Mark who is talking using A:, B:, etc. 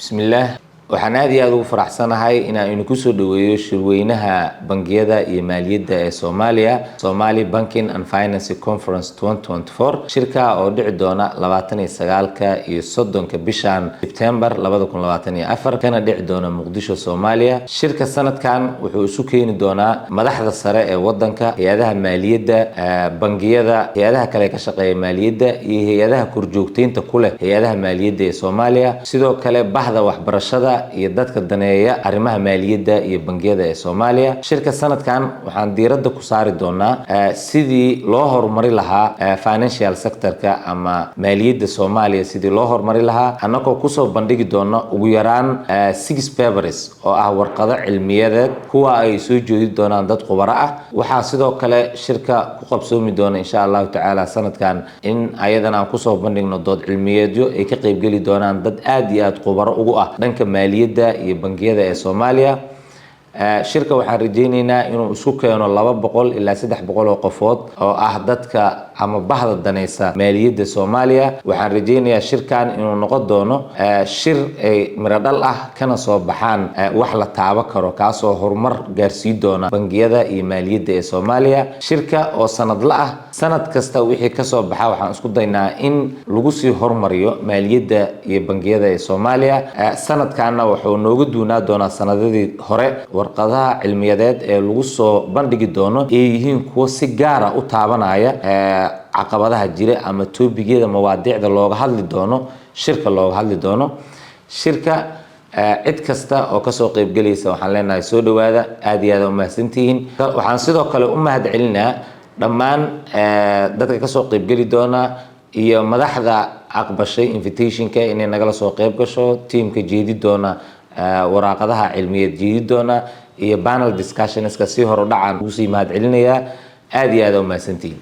A: بسم الله. waxaan aad iyo aad ugu faraxsanahay in aan ku soo dhaweeyo shirweynaha bangiyada iyo maaliyadda ee Soomaaliya, Somali Banking and Finance Conference 2024, shirka oo dhici doona 29ka iyo 30ka bishan September 2024 kana dhici doona Muqdisho, Soomaaliya. Shirka sanadkan wuxuu isu keeni doonaa madaxda sare ee wadanka, hay'adaha maaliyadda, bangiyada, hay'adaha kale ka shaqeeya maaliyadda iyo hay'adaha korjoogteynta ku leh hay'adaha maaliyadda ee Soomaaliya, sidoo kale bahda waxbarashada iyo dadka daneeya arrimaha maaliyadda iyo bangiyada ee Soomaaliya. Shirka sanadkan waxaan diiradda ku saari doonaa sidii loo horumari lahaa financial sector-ka ama maaliyadda Soomaaliya, sidii loo horumari lahaa annagoo ku soo bandhigi doona ugu yaraan 6 papers oo ah warqado cilmiyadeed kuwa ay soo jeedi doonaan dad khubaro ah. Waxaa sidoo kale shirka ku qabsoomi doona insha Allah taala sanadkan in ayadana aan ku soo bandhigno dood cilmiyeedyo ay ka qayb gali doonaan dad aad iyo aad khubaro ugu ah dhanka maaliyadda iyo bangiyada ee Soomaaliya. shirka waxaan rajaynaynaa inuu isku keeno 200 ilaa 300 oo qofood oo ah dadka ama bahda daneysa maaliyadda Soomaaliya. waxaan rajaynayaa shirkan inuu noqon doono shir ay miradhal ah kana soo baxaan wax la taaban karo kaasoo horumar gaarsiin doona bangiyada iyo maaliyadda ee Soomaaliya. shirka oo sanadle ah, sanad kasta wixii ka soo baxa waxaan isku daynaa in lagu sii horumariyo maaliyadda iyo bangiyada ee Soomaaliya. sanadkaana wuxuu nooga duunaa doonaa sanadadii hore. warqadaha cilmiyadeed ee lagu soo bandhigi doono ay yihiin kuwa si gaar ah u taabanaya caqabadaha jira ama topigyada mawaadiicda looga hadli doono shirka looga hadli doono. shirka cid kasta oo ka soo qayb galaysa waxaan leenahay soo dhawaada, aad iyo aad u mahadsantihiin. waxaan sidoo kale u mahadcelinaa dhammaan dadka ka soo qayb gali doona iyo madaxda aqbashay invitation-ka inay nagala soo qayb gasho, teamka jeedi doona waraaqadaha cilmiyeed jeedi doona iyo panel discussions-ka si hor u dhacaan ugu sii mahadcelinayaa. aad iyo aad u mahadsantihiin.